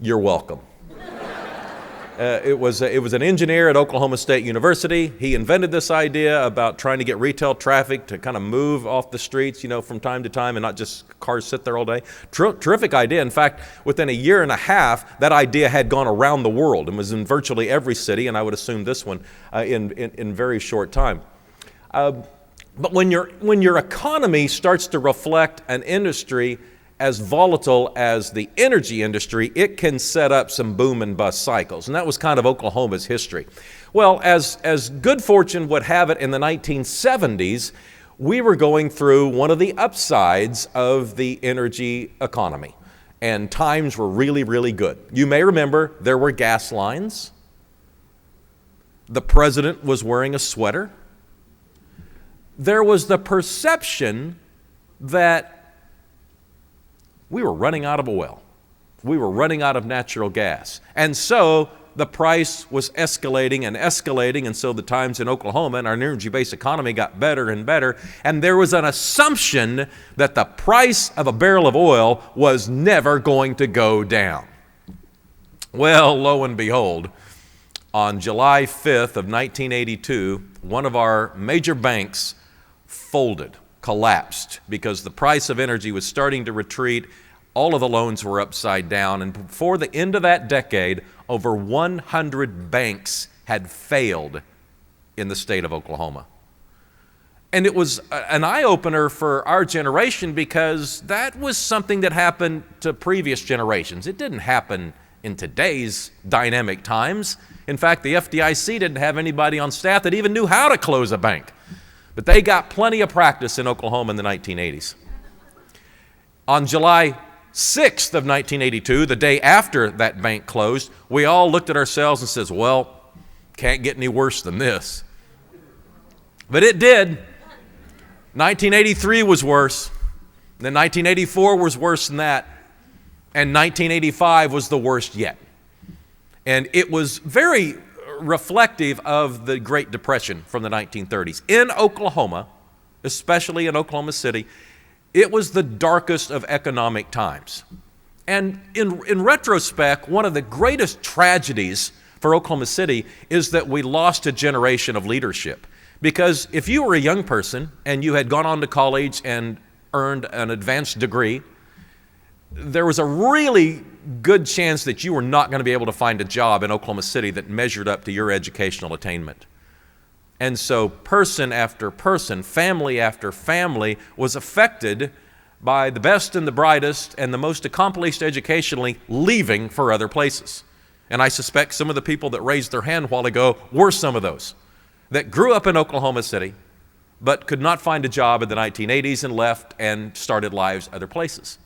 You're welcome. It was an engineer at Oklahoma State University. He invented this idea about trying to get retail traffic to kind of move off the streets, from time to time and not just cars sit there all day. Terrific idea. In fact, within a year and a half, that idea had gone around the world and was in virtually every city, and I would assume this one in very short time. But when your economy starts to reflect an industry as volatile as the energy industry, it can set up some boom and bust cycles. And that was kind of Oklahoma's history. Well, as good fortune would have it in the 1970s, we were going through one of the upsides of the energy economy. And times were really, really good. You may remember there were gas lines. The president was wearing a sweater. There was the perception that we were running out of oil. We were running out of natural gas. And so the price was escalating, and so the times in Oklahoma and our energy-based economy got better and better. And there was an assumption that the price of a barrel of oil was never going to go down. Well, lo and behold, on July 5th of 1982, one of our major banks folded, collapsed, because the price of energy was starting to retreat. All of the loans were upside down, and before the end of that decade, over 100 banks had failed in the state of Oklahoma. And it was an eye-opener for our generation, because that was something that happened to previous generations. It didn't happen in today's dynamic times. In fact, the FDIC didn't have anybody on staff that even knew how to close a bank. But they got plenty of practice in Oklahoma in the 1980s. On July 6th of 1982, the day after that bank closed, we all looked at ourselves and said, well, can't get any worse than this. But it did. 1983 was worse. Then 1984 was worse than that. And 1985 was the worst yet. And it was very reflective of the Great Depression from the 1930s. In Oklahoma, especially in Oklahoma City, it was the darkest of economic times. And in retrospect, one of the greatest tragedies for Oklahoma City is that we lost a generation of leadership. Because if you were a young person and you had gone on to college and earned an advanced degree, there was a really good chance that you were not going to be able to find a job in Oklahoma City that measured up to your educational attainment. And so person after person, family after family was affected by the best and the brightest and the most accomplished educationally leaving for other places. And I suspect some of the people that raised their hand a while ago were some of those that grew up in Oklahoma City but could not find a job in the 1980s and left and started lives other places.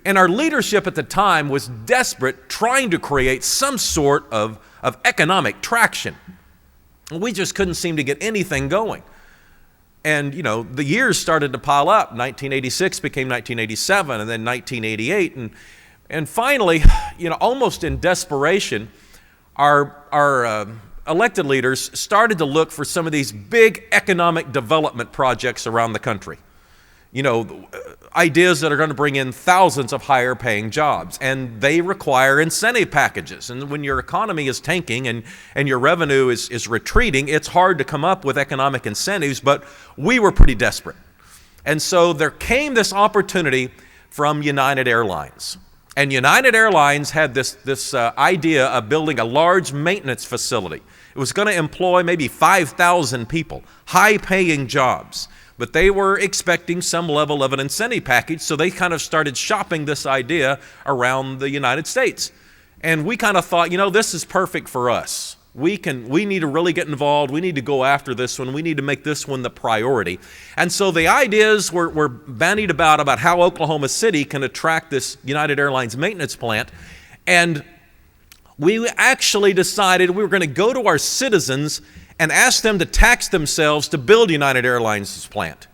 And our leadership at the time was desperate, trying to create some sort of economic traction. We just couldn't seem to get anything going. And, the years started to pile up. 1986 became 1987, and then 1988. And finally, almost in desperation, our elected leaders started to look for some of these big economic development projects around the country. Ideas that are going to bring in thousands of higher paying jobs, and they require incentive packages. And when your economy is tanking and your revenue is retreating, it's hard to come up with economic incentives, but we were pretty desperate. And so there came this opportunity from United Airlines. And United Airlines had this idea of building a large maintenance facility. It was going to employ maybe 5,000 people, high paying jobs. But they were expecting some level of an incentive package, so they kind of started shopping this idea around the United States. And we kind of thought, this is perfect for us. We need to really get involved. We need to go after this one. We need to make this one the priority. And so the ideas were bandied about how Oklahoma City can attract this United Airlines maintenance plant. And we actually decided we were going to go to our citizens and ask them to tax themselves to build United Airlines' plant.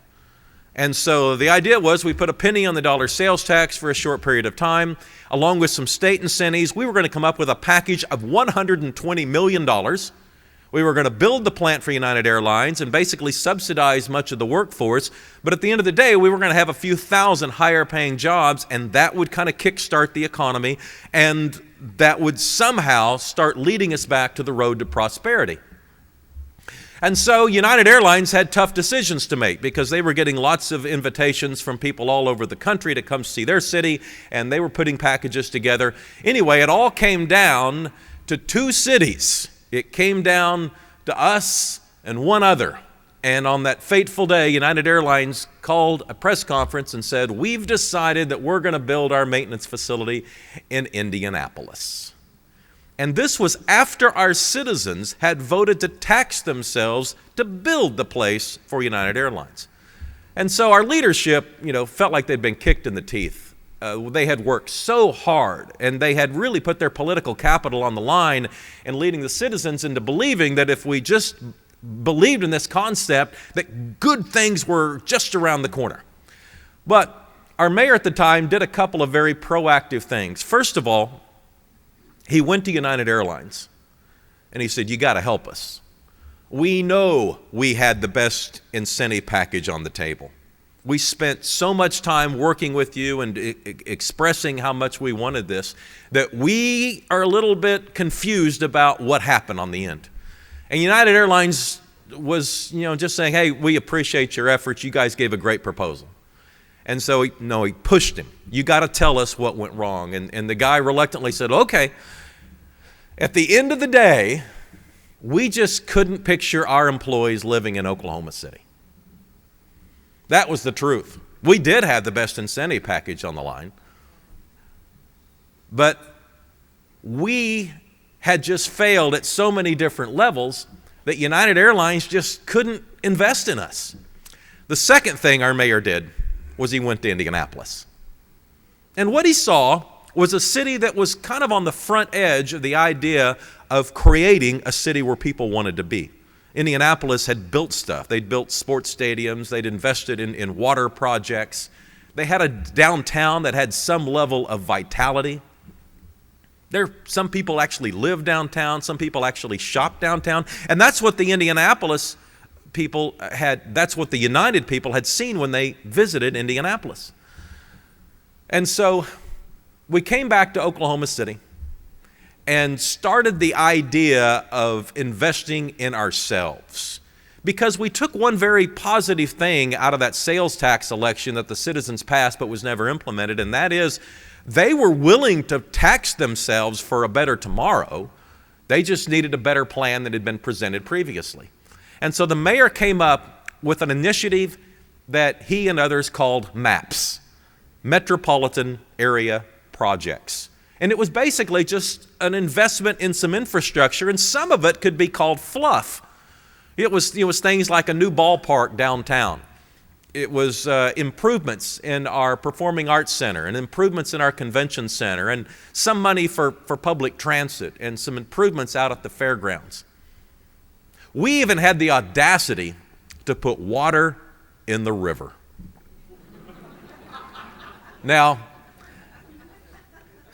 And so the idea was we put a penny on the dollar sales tax for a short period of time, along with some state incentives. We were going to come up with a package of $120 million. We were going to build the plant for United Airlines and basically subsidize much of the workforce. But at the end of the day, we were going to have a few thousand higher paying jobs, and that would kind of kickstart the economy, and that would somehow start leading us back to the road to prosperity. And so United Airlines had tough decisions to make because they were getting lots of invitations from people all over the country to come see their city, and they were putting packages together. Anyway, it all came down to two cities. It came down to us and one other. And on that fateful day, United Airlines called a press conference and said, "We've decided that we're going to build our maintenance facility in Indianapolis." And this was after our citizens had voted to tax themselves to build the place for United Airlines. And so our leadership, felt like they'd been kicked in the teeth. They had worked so hard, and they had really put their political capital on the line in leading the citizens into believing that if we just believed in this concept, that good things were just around the corner. But our mayor at the time did a couple of very proactive things. First of all, he went to United Airlines, and he said, "You got to help us. We know we had the best incentive package on the table. We spent so much time working with you and expressing how much we wanted this that we are a little bit confused about what happened on the end." And United Airlines was, just saying, "Hey, we appreciate your efforts. You guys gave a great proposal." And so he pushed him. "You got to tell us what went wrong." And the guy reluctantly said, "Okay, at the end of the day, we just couldn't picture our employees living in Oklahoma City." That was the truth. We did have the best incentive package on the line, but we had just failed at so many different levels that United Airlines just couldn't invest in us. The second thing our mayor did was he went to Indianapolis. And what he saw was a city that was kind of on the front edge of the idea of creating a city where people wanted to be. Indianapolis had built stuff. They'd built sports stadiums. They'd invested in water projects. They had a downtown that had some level of vitality. Some people actually live downtown. Some people actually shop downtown. And that's what the Indianapolis people had, that's what the United people had seen when they visited Indianapolis. And so we came back to Oklahoma City and started the idea of investing in ourselves, because we took one very positive thing out of that sales tax election that the citizens passed but was never implemented, and that is they were willing to tax themselves for a better tomorrow. They just needed a better plan that had been presented previously. And so the mayor came up with an initiative that he and others called MAPS, Metropolitan Area Projects. And it was basically just an investment in some infrastructure, and some of it could be called fluff. It was things like a new ballpark downtown. It was improvements in our performing arts center and improvements in our convention center and some money for public transit and some improvements out at the fairgrounds. We even had the audacity to put water in the river. Now,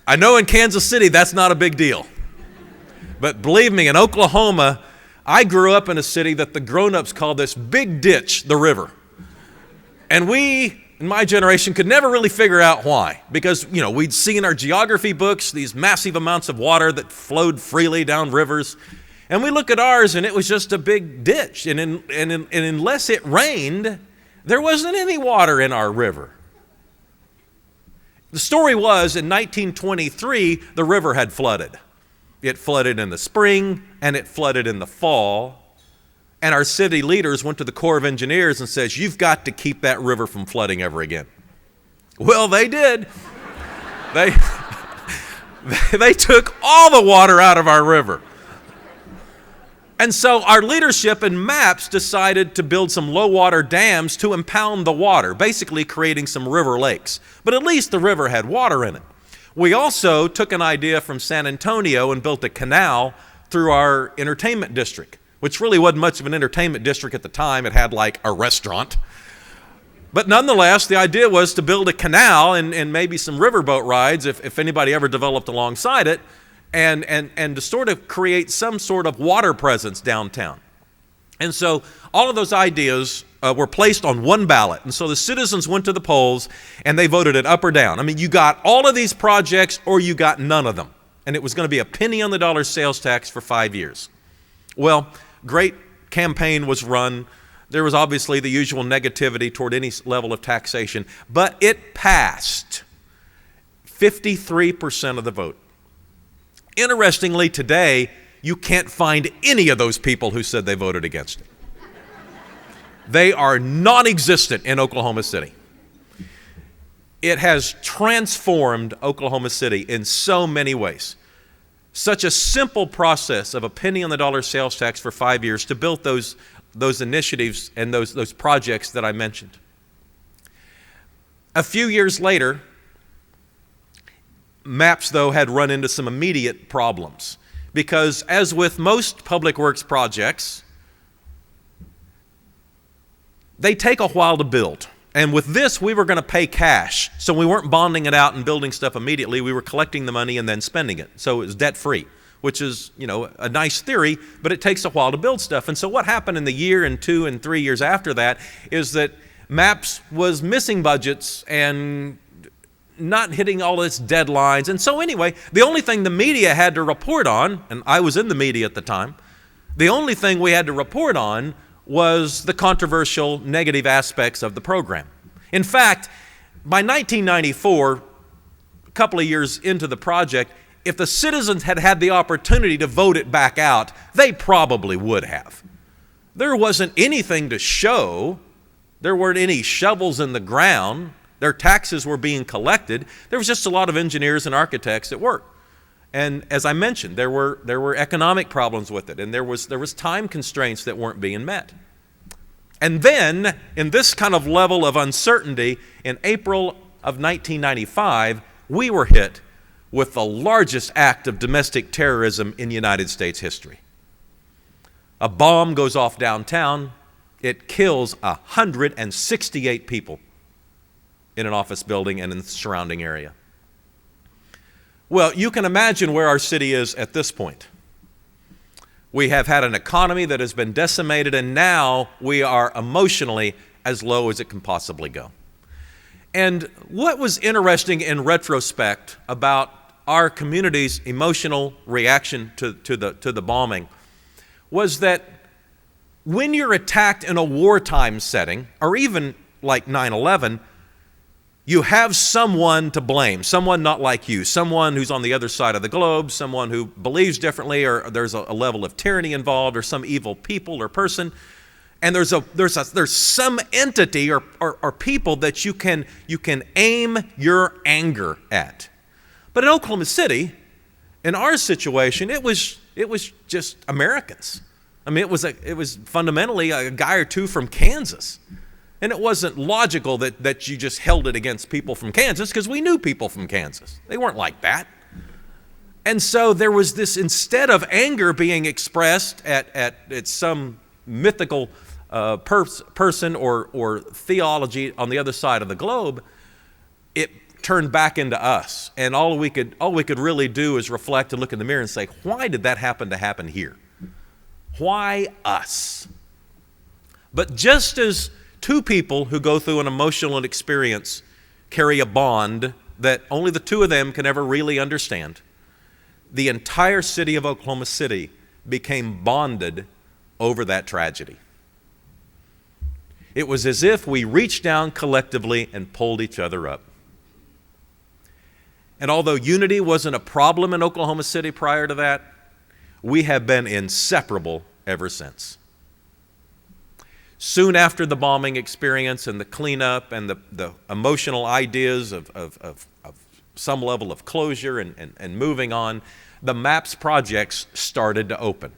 I know in Kansas City that's not a big deal. But believe me, in Oklahoma, I grew up in a city that the grown-ups called this big ditch the river. And we, in my generation, could never really figure out why. Because, we'd see in our geography books these massive amounts of water that flowed freely down rivers. And we look at ours and it was just a big ditch. And unless it rained, there wasn't any water in our river. The story was, in 1923, the river had flooded. It flooded in the spring, and it flooded in the fall. And our city leaders went to the Corps of Engineers and says, "You've got to keep that river from flooding ever again." Well, they did. They took all the water out of our river. And so our leadership in MAPS decided to build some low-water dams to impound the water, basically creating some river lakes. But at least the river had water in it. We also took an idea from San Antonio and built a canal through our entertainment district, which really wasn't much of an entertainment district at the time. It had like a restaurant. But nonetheless, the idea was to build a canal and maybe some riverboat rides, if anybody ever developed alongside it, and to sort of create some sort of water presence downtown. And so all of those ideas were placed on one ballot. And so the citizens went to the polls and they voted it up or down. I mean, you got all of these projects or you got none of them. And it was going to be a penny on the dollar sales tax for 5 years. Well, great campaign was run. There was obviously the usual negativity toward any level of taxation, but it passed 53% of the vote. Interestingly, today, you can't find any of those people who said they voted against it. They are non-existent in Oklahoma City. It has transformed Oklahoma City in so many ways. Such a simple process of a penny on the dollar sales tax for 5 years to build those initiatives and those projects that I mentioned. A few years later, MAPS, though, had run into some immediate problems because, as with most public works projects, they take a while to build. And with this, we were going to pay cash. So we weren't bonding it out and building stuff immediately. We were collecting the money and then spending it. So it was debt-free, which is, a nice theory, but it takes a while to build stuff. And so what happened in the year and 2 and 3 years after that is that MAPS was missing budgets and not hitting all its deadlines. And so anyway, the only thing the media had to report on, and I was in the media at the time, the only thing we had to report on was the controversial negative aspects of the program. In fact, by 1994, a couple of years into the project, if the citizens had had the opportunity to vote it back out, they probably would have. There wasn't anything to show. There weren't any shovels in the ground. Their taxes were being collected. There was just a lot of engineers and architects at work. And as I mentioned, there were economic problems with it, and there was time constraints that weren't being met. And then, in this kind of level of uncertainty, in April of 1995, we were hit with the largest act of domestic terrorism in United States history. A bomb goes off downtown. It kills 168 people in an office building and in the surrounding area. Well, you can imagine where our city is at this point. We have had an economy that has been decimated, and now we are emotionally as low as it can possibly go. And what was interesting in retrospect about our community's emotional reaction to the bombing was that when you're attacked in a wartime setting, or even like 9/11, you have someone to blame, someone not like you, someone who's on the other side of the globe, someone who believes differently, or there's a level of tyranny involved, or some evil people or person, and there's some entity or people that you can aim your anger at. But in Oklahoma City, in our situation, it was just Americans. I mean, it was fundamentally a guy or two from Kansas. And it wasn't logical that you just held it against people from Kansas, because we knew people from Kansas. They weren't like that. And so there was this, instead of anger being expressed at some mythical person or theology on the other side of the globe, it turned back into us. And all we could really do is reflect and look in the mirror and say, why did that happen here? Why us? But just as two people who go through an emotional experience carry a bond that only the two of them can ever really understand, the entire city of Oklahoma City became bonded over that tragedy. It was as if we reached down collectively and pulled each other up. And although unity wasn't a problem in Oklahoma City prior to that, we have been inseparable ever since. Soon after the bombing experience and the cleanup and the emotional ideas of some level of closure and moving on, the MAPS projects started to open.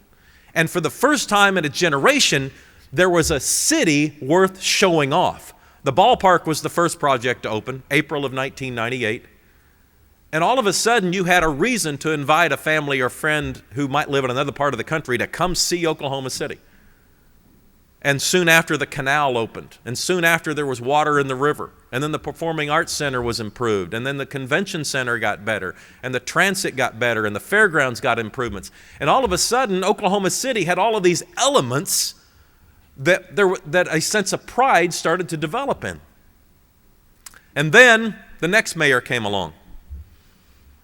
And for the first time in a generation, there was a city worth showing off. The ballpark was the first project to open, April of 1998. And all of a sudden, you had a reason to invite a family or friend who might live in another part of the country to come see Oklahoma City. And soon after, the canal opened. And soon after, there was water in the river. And then the Performing Arts Center was improved. And then the Convention Center got better. And the transit got better. And the fairgrounds got improvements. And all of a sudden, Oklahoma City had all of these elements that a sense of pride started to develop in. And then the next mayor came along.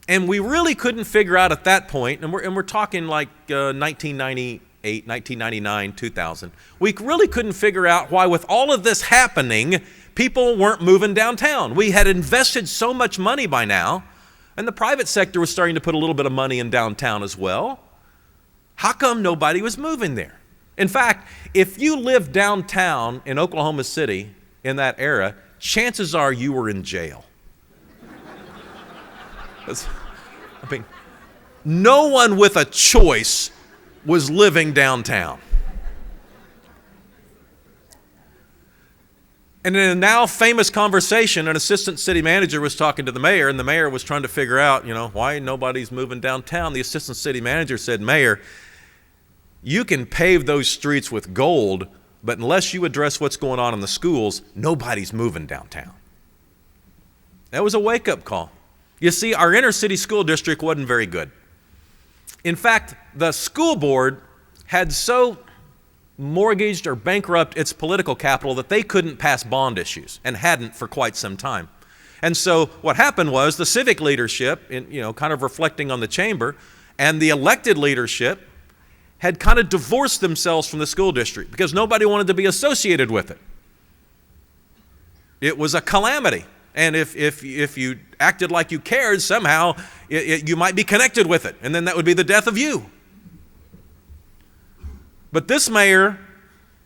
And we really couldn't figure out at that point, and we're talking like 1998, 1999, 2000. We really couldn't figure out why, with all of this happening, people weren't moving downtown. We had invested so much money by now, and the private sector was starting to put a little bit of money in downtown as well. How come nobody was moving there? In fact, if you lived downtown in Oklahoma City in that era, chances are you were in jail. I mean, no one with a choice was living downtown. And in a now famous conversation, an assistant city manager was talking to the mayor, and the mayor was trying to figure out, why nobody's moving downtown. The assistant city manager said, "Mayor, you can pave those streets with gold, but unless you address what's going on in the schools, nobody's moving downtown." That was a wake-up call. You see, our inner city school district wasn't very good. In fact, the school board had so mortgaged or bankrupt its political capital that they couldn't pass bond issues, and hadn't for quite some time. And so what happened was the civic leadership, kind of reflecting on the chamber, and the elected leadership had kind of divorced themselves from the school district because nobody wanted to be associated with it. It was a calamity. And if you acted like you cared, somehow you might be connected with it, and then that would be the death of you. But this mayor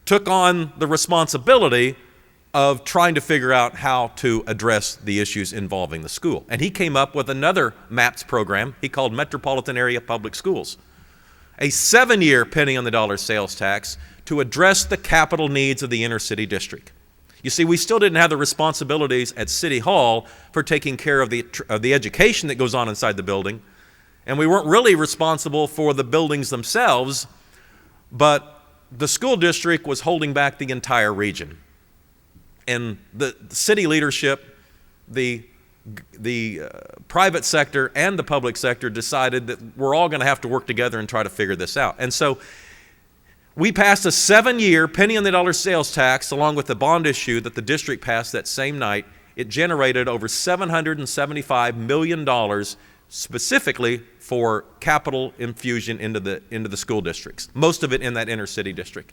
took on the responsibility of trying to figure out how to address the issues involving the school. And he came up with another MAPS program he called Metropolitan Area Public Schools, a 7-year penny on the dollar sales tax to address the capital needs of the inner city district. You see, we still didn't have the responsibilities at City Hall for taking care of the education that goes on inside the building, and we weren't really responsible for the buildings themselves, but the school district was holding back the entire region. And the city leadership, the private sector, and the public sector decided that we're all going to have to work together and try to figure this out. And so we passed a 7-year penny on the dollar sales tax along with the bond issue that the district passed that same night. It generated over $775 million specifically for capital infusion into the school districts, most of it in that inner city district.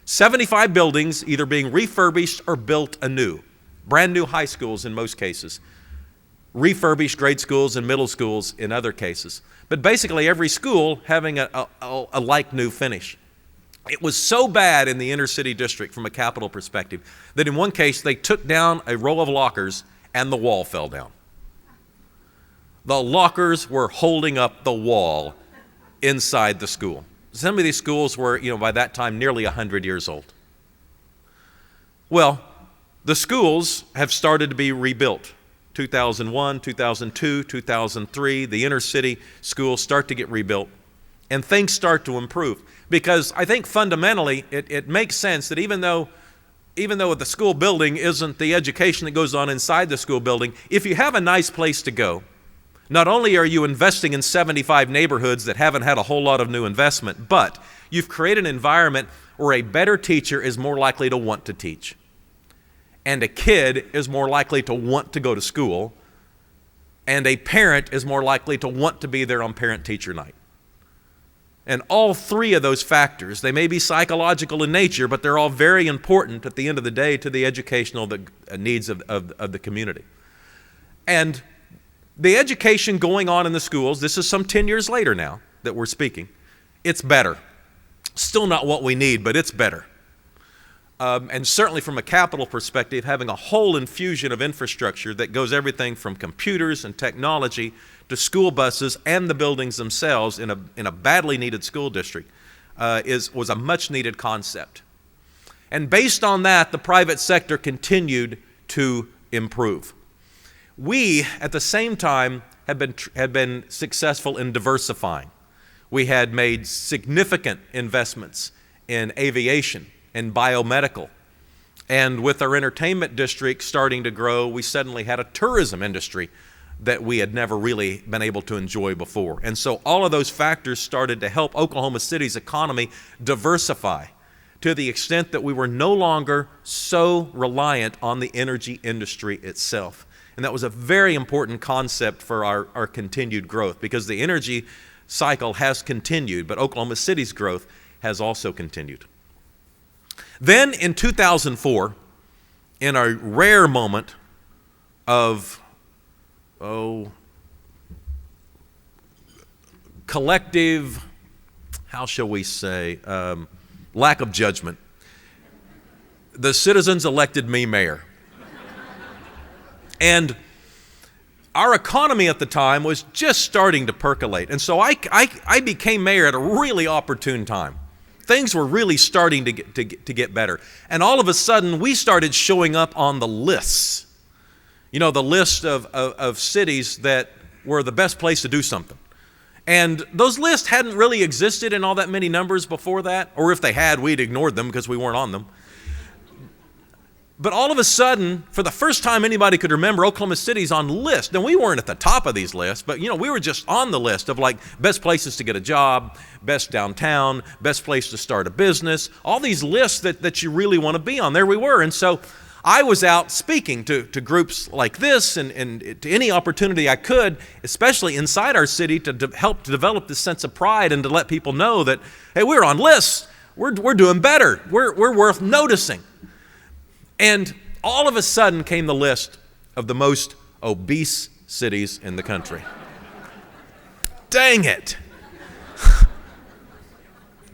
75 buildings either being refurbished or built anew, brand new high schools in most cases, refurbished grade schools and middle schools in other cases. But basically every school having a like new finish. It was so bad in the inner city district from a capital perspective that in one case they took down a row of lockers and the wall fell down. The lockers were holding up the wall inside the school. Some of these schools were, by that time nearly 100 years old. Well, the schools have started to be rebuilt. 2001, 2002, 2003, the inner city schools start to get rebuilt, and things start to improve. Because I think fundamentally it makes sense that even though the school building isn't the education that goes on inside the school building, if you have a nice place to go, not only are you investing in 75 neighborhoods that haven't had a whole lot of new investment, but you've created an environment where a better teacher is more likely to want to teach, and a kid is more likely to want to go to school, and a parent is more likely to want to be there on parent-teacher night. And all three of those factors, they may be psychological in nature, but they're all very important at the end of the day to the educational needs of the community. And the education going on in the schools, this is some 10 years later now that we're speaking, it's better. Still not what we need, but it's better. And certainly from a capital perspective, having a whole infusion of infrastructure that goes everything from computers and technology to school buses and the buildings themselves in a badly needed school district was a much needed concept. And based on that, the private sector continued to improve. We, at the same time, had been successful in diversifying. We had made significant investments in aviation and biomedical. And with our entertainment district starting to grow, we suddenly had a tourism industry that we had never really been able to enjoy before. And so all of those factors started to help Oklahoma City's economy diversify to the extent that we were no longer so reliant on the energy industry itself. And that was a very important concept for our continued growth, because the energy cycle has continued, but Oklahoma City's growth has also continued. Then in 2004, in a rare moment of collective, how shall we say, lack of judgment, the citizens elected me mayor. And our economy at the time was just starting to percolate. And so I became mayor at a really opportune time. Things were really starting to get better. And all of a sudden, we started showing up on the lists. You know, the list of cities that were the best place to do something. And those lists hadn't really existed in all that many numbers before that. Or if they had, we'd ignored them because we weren't on them. But all of a sudden, for the first time anybody could remember, Oklahoma City's on the list. Now, we weren't at the top of these lists, but, we were just on the list of, like, best places to get a job, best downtown, best place to start a business, all these lists that you really want to be on. There we were. And so I was out speaking to groups like this and to any opportunity I could, especially inside our city, to help to develop this sense of pride and to let people know that, hey, we're on lists. We're doing better. We're worth noticing. And all of a sudden came the list of the most obese cities in the country. Dang it.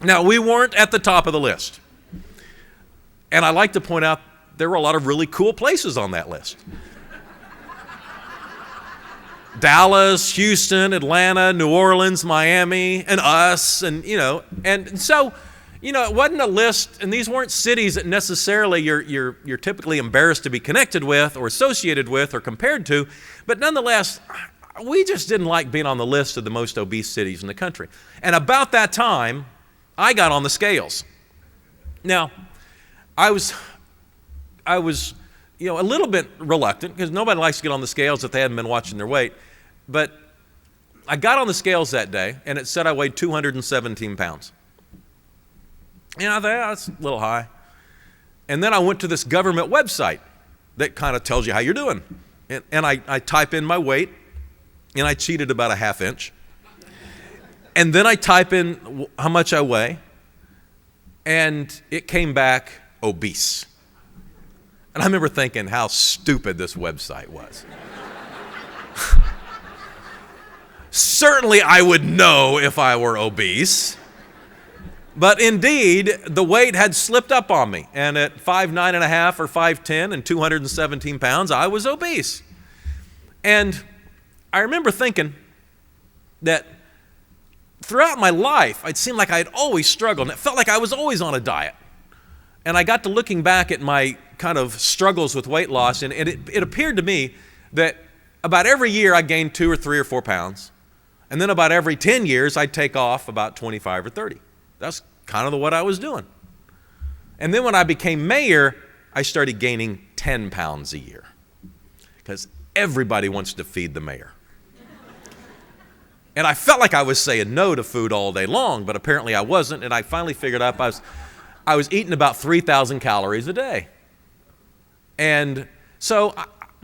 Now, we weren't at the top of the list. And I like to point out there were a lot of really cool places on that list. Dallas, Houston, Atlanta, New Orleans, Miami, and us, and so it wasn't a list, and these weren't cities that necessarily you're typically embarrassed to be connected with or associated with or compared to, but nonetheless, we just didn't like being on the list of the most obese cities in the country. And about that time, I got on the scales. Now, I was a little bit reluctant, because nobody likes to get on the scales if they hadn't been watching their weight, but I got on the scales that day, and it said I weighed 217 pounds. I thought, that's a little high. And then I went to this government website that kind of tells you how you're doing. And I type in my weight, and I cheated about a half inch. And then I type in how much I weigh, and it came back obese. And I remember thinking how stupid this website was. Certainly I would know if I were obese. But indeed, the weight had slipped up on me. And at 5'9.5" or 5'10" and 217 pounds, I was obese. And I remember thinking that throughout my life, it seemed like I had always struggled. And it felt like I was always on a diet. And I got to looking back at my kind of struggles with weight loss, and it appeared to me that about every year I gained 2 or 3 or 4 pounds. And then about every 10 years, I'd take off about 25 or 30. That's kind of what I was doing. And then when I became mayor, I started gaining 10 pounds a year, because everybody wants to feed the mayor. And I felt like I was saying no to food all day long, but apparently I wasn't. And I finally figured out I was eating about 3,000 calories a day. And so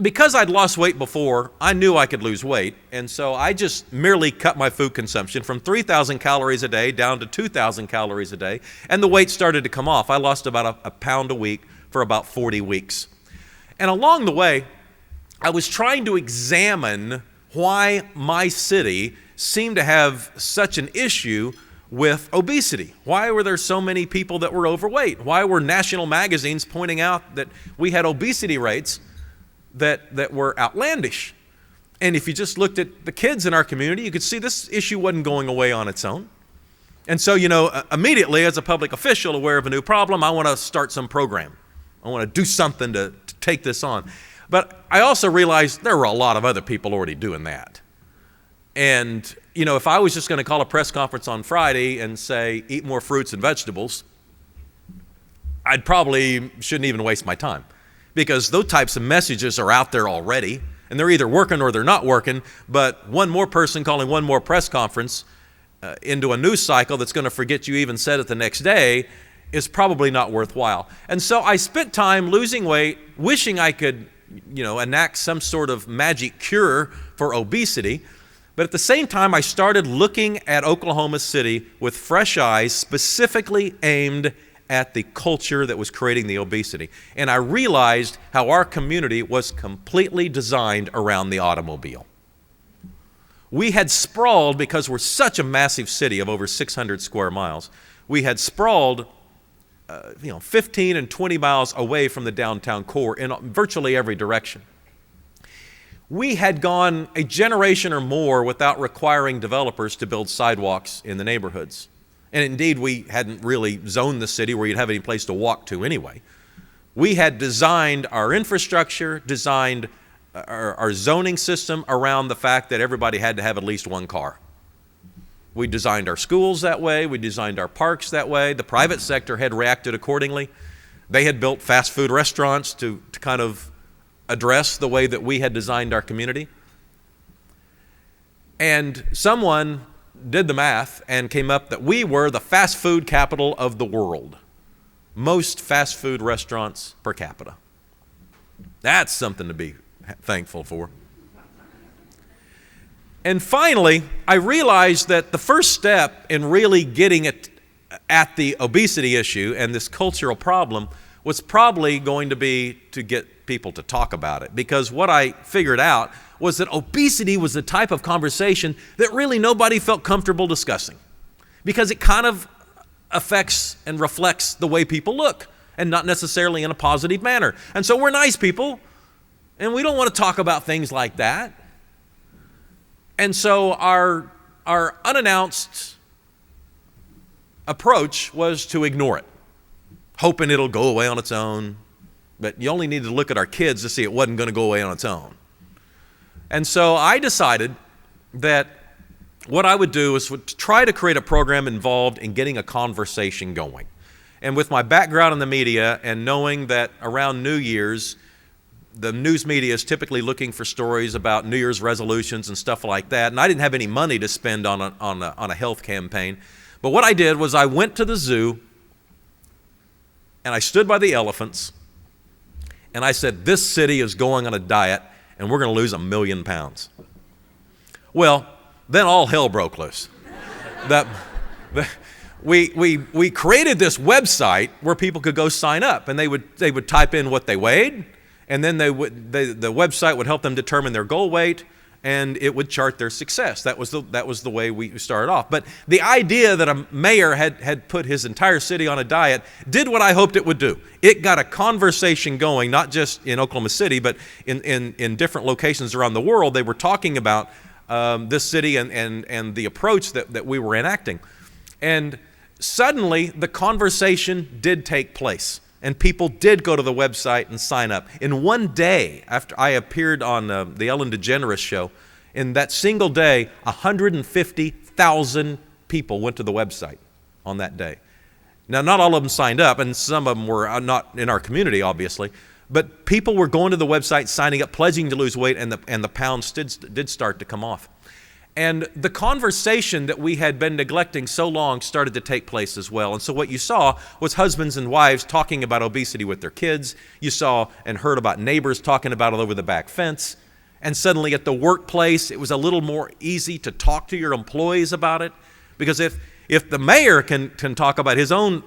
because I'd lost weight before, I knew I could lose weight. And so I just merely cut my food consumption from 3,000 calories a day down to 2,000 calories a day. And the weight started to come off. I lost about a pound a week for about 40 weeks. And along the way, I was trying to examine why my city seemed to have such an issue with obesity. Why were there so many people that were overweight? Why were national magazines pointing out that we had obesity rates that were outlandish? And if you just looked at the kids in our community, you could see this issue wasn't going away on its own. And so, immediately as a public official aware of a new problem, I want to start some program. I want to do something to take this on. But I also realized there were a lot of other people already doing that. And, if I was just going to call a press conference on Friday and say, eat more fruits and vegetables, I'd probably shouldn't even waste my time, because those types of messages are out there already, and they're either working or they're not working. But one more person calling one more press conference into a news cycle that's going to forget you even said it the next day is probably not worthwhile. And so I spent time losing weight, wishing I could, enact some sort of magic cure for obesity. But at the same time, I started looking at Oklahoma City with fresh eyes, specifically aimed at the culture that was creating the obesity. And I realized how our community was completely designed around the automobile. We had sprawled, because we're such a massive city of over 600 square miles, we had sprawled 15 and 20 miles away from the downtown core in virtually every direction. We had gone a generation or more without requiring developers to build sidewalks in the neighborhoods. And indeed, we hadn't really zoned the city where you'd have any place to walk to anyway. We had designed our infrastructure, designed our zoning system around the fact that everybody had to have at least one car. We designed our schools that way. We designed our parks that way. The private sector had reacted accordingly. They had built fast food restaurants to kind of address the way that we had designed our community. And someone did the math and came up that we were the fast food capital of the world. Most fast food restaurants per capita. That's something to be thankful for. And finally, I realized that the first step in really getting at the obesity issue and this cultural problem was probably going to be to get people to talk about it. Because what I figured out was that obesity was the type of conversation that really nobody felt comfortable discussing, because it kind of affects and reflects the way people look, and not necessarily in a positive manner. And so we're nice people, and we don't want to talk about things like that. And so our unannounced approach was to ignore it, hoping it'll go away on its own. But you only needed to look at our kids to see it wasn't going to go away on its own. And so I decided that what I would do is to try to create a program involved in getting a conversation going. And with my background in the media and knowing that around New Year's, the news media is typically looking for stories about New Year's resolutions and stuff like that, and I didn't have any money to spend on a health campaign. But what I did was I went to the zoo, and I stood by the elephants, and I said, this city is going on a diet, and we're going to lose 1 million pounds. Well, then all hell broke loose. We created this website where people could go sign up, and they would type in what they weighed, and then the website would help them determine their goal weight, and it would chart their success. That was the way we started off. But the idea that a mayor had put his entire city on a diet did what I hoped it would do. It got a conversation going, not just in Oklahoma City, but in different locations around the world. They were talking about this city and the approach that we were enacting. And suddenly, the conversation did take place. And people did go to the website and sign up. In one day, after I appeared on the Ellen DeGeneres show, in that single day, 150,000 people went to the website on that day. Now, not all of them signed up, and some of them were not in our community, obviously. But people were going to the website, signing up, pledging to lose weight, and the pounds did start to come off. And the conversation that we had been neglecting so long started to take place as well. And so what you saw was husbands and wives talking about obesity with their kids. You saw and heard about neighbors talking about it over the back fence. And suddenly at the workplace, it was a little more easy to talk to your employees about it. Because if the mayor can talk about his own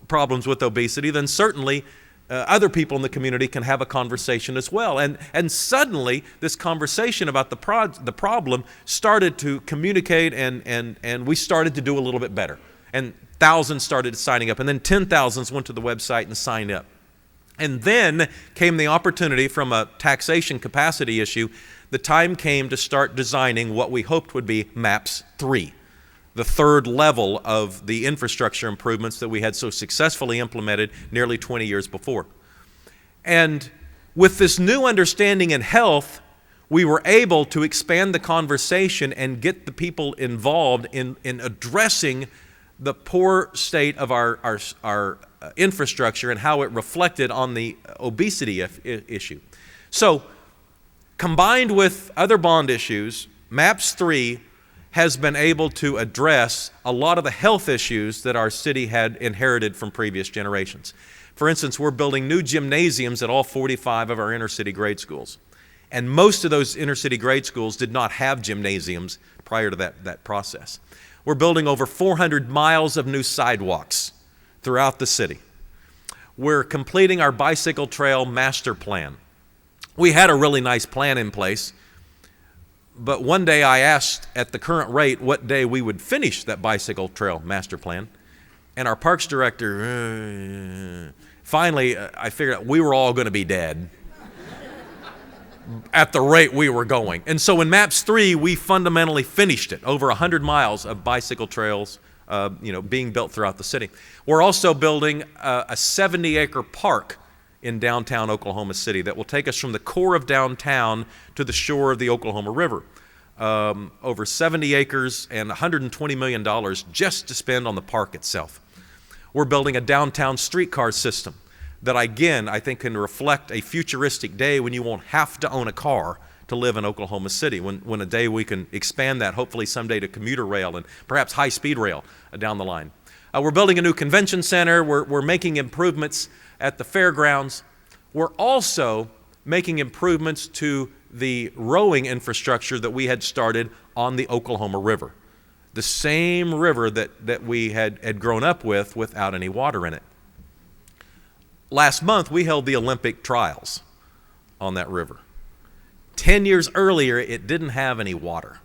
problems with obesity, then certainly other people in the community can have a conversation as well. And suddenly, this conversation about the problem started to communicate, and we started to do a little bit better. And thousands started signing up, and then 10,000s went to the website and signed up. And then came the opportunity from a taxation capacity issue. The time came to start designing what we hoped would be MAPS 3. The third level of the infrastructure improvements that we had so successfully implemented nearly 20 years before. And with this new understanding in health, we were able to expand the conversation and get the people involved in addressing the poor state of our infrastructure and how it reflected on the obesity issue. So, combined with other bond issues, MAPS 3 has been able to address a lot of the health issues that our city had inherited from previous generations. For instance, we're building new gymnasiums at all 45 of our inner city grade schools. And most of those inner city grade schools did not have gymnasiums prior to that process. We're building over 400 miles of new sidewalks throughout the city. We're completing our bicycle trail master plan. We had a really nice plan in place, but one day I asked at the current rate what day we would finish that bicycle trail master plan, and our parks director, finally I figured out we were all going to be dead at the rate we were going. And so in MAPS 3, we fundamentally finished it, over 100 miles of bicycle trails being built throughout the city. We're also building a 70-acre park in downtown Oklahoma City that will take us from the core of downtown to the shore of the Oklahoma River. Over 70 acres and $120 million just to spend on the park itself. We're building a downtown streetcar system that, again, I think can reflect a futuristic day when you won't have to own a car to live in Oklahoma City, when a day we can expand that, hopefully someday, to commuter rail and perhaps high-speed rail down the line. We're building a new convention center. We're making improvements at the fairgrounds. We're also making improvements to the rowing infrastructure that we had started on the Oklahoma River, the same river that we had grown up with without any water in it. Last month, we held the Olympic trials on that river. 10 years earlier, it didn't have any water.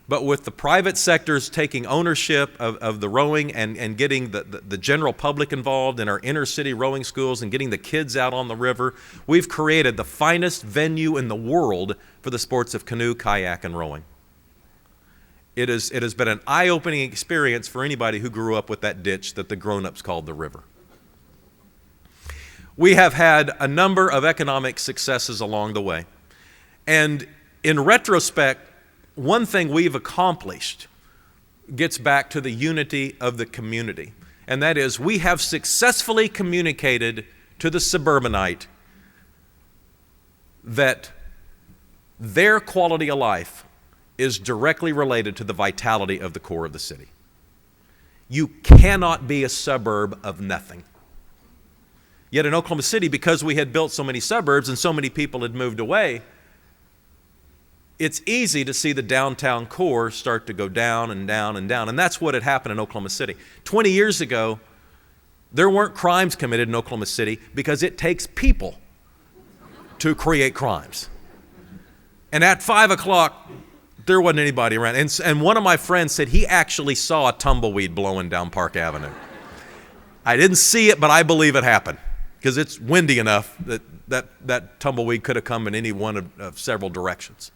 But with the private sectors taking ownership of the rowing and getting the general public involved in our inner city rowing schools and getting the kids out on the river, we've created the finest venue in the world for the sports of canoe, kayak, and rowing. It has been an eye-opening experience for anybody who grew up with that ditch that the grown-ups called the river. We have had a number of economic successes along the way. And in retrospect, one thing we've accomplished gets back to the unity of the community. And that is, we have successfully communicated to the suburbanite that their quality of life is directly related to the vitality of the core of the city. You cannot be a suburb of nothing. Yet in Oklahoma City, because we had built so many suburbs and so many people had moved away, it's easy to see the downtown core start to go down and down and down. And that's what had happened in Oklahoma City. 20 years ago, there weren't crimes committed in Oklahoma City because it takes people to create crimes. And at 5 o'clock, there wasn't anybody around. And one of my friends said he actually saw a tumbleweed blowing down Park Avenue. I didn't see it, but I believe it happened, because it's windy enough that tumbleweed could have come in any one of several directions.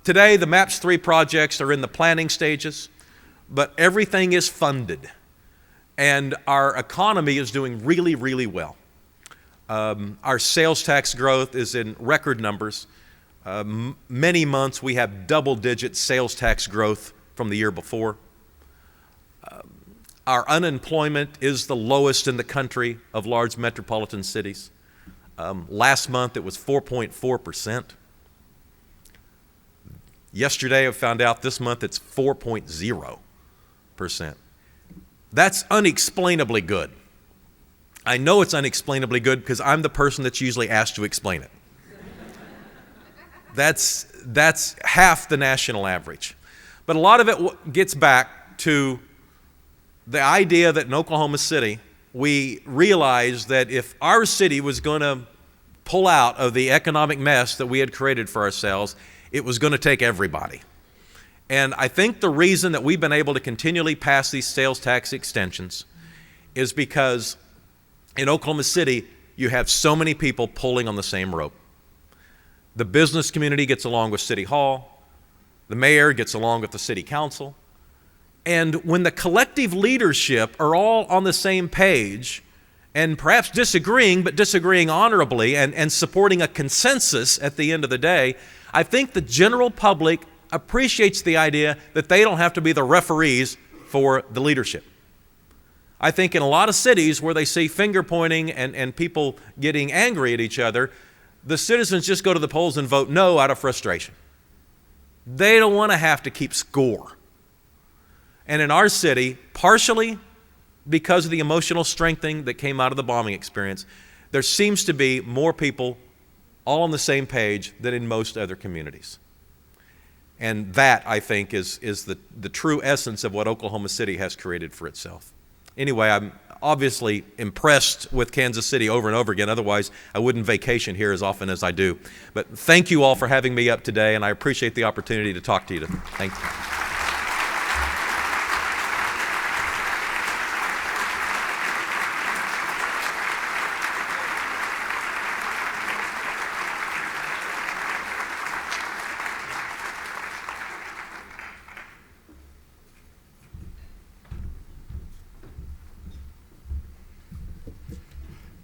Today, the MAPS 3 projects are in the planning stages, but everything is funded, and our economy is doing really, really well. Our sales tax growth is in record numbers. Many months we have double-digit sales tax growth from the year before. Our unemployment is the lowest in the country of large metropolitan cities. Last month it was 4.4%. Yesterday I found out this month it's 4.0%. That's unexplainably good. I know it's unexplainably good because I'm the person that's usually asked to explain it. That's half the national average. But a lot of it gets back to the idea that in Oklahoma City, we realized that if our city was going to pull out of the economic mess that we had created for ourselves, it was going to take everybody. And I think the reason that we've been able to continually pass these sales tax extensions is because in Oklahoma City, you have so many people pulling on the same rope. The business community gets along with City Hall. The mayor gets along with the city council. And when the collective leadership are all on the same page and perhaps disagreeing, but disagreeing honorably and supporting a consensus at the end of the day, I think the general public appreciates the idea that they don't have to be the referees for the leadership. I think in a lot of cities where they see finger pointing and people getting angry at each other, the citizens just go to the polls and vote no out of frustration. They don't want to have to keep score. And in our city, partially because of the emotional strengthening that came out of the bombing experience, there seems to be more people all on the same page than in most other communities. And that, I think, is the true essence of what Oklahoma City has created for itself. Anyway, I'm obviously impressed with Kansas City over and over again. Otherwise, I wouldn't vacation here as often as I do. But thank you all for having me up today, and I appreciate the opportunity to talk to you. Thank you.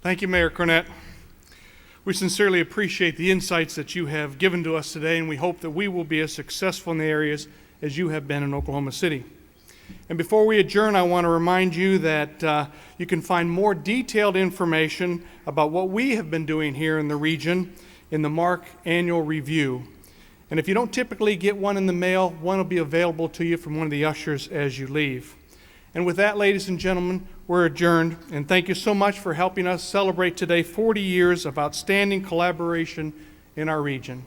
Thank you, Mayor Cornett. We sincerely appreciate the insights that you have given to us today, and we hope that we will be as successful in the areas as you have been in Oklahoma City. And before we adjourn, I want to remind you that you can find more detailed information about what we have been doing here in the region in the MARC Annual Review. And if you don't typically get one in the mail, one will be available to you from one of the ushers as you leave. And with that, ladies and gentlemen, we're adjourned, and thank you so much for helping us celebrate today 40 years of outstanding collaboration in our region.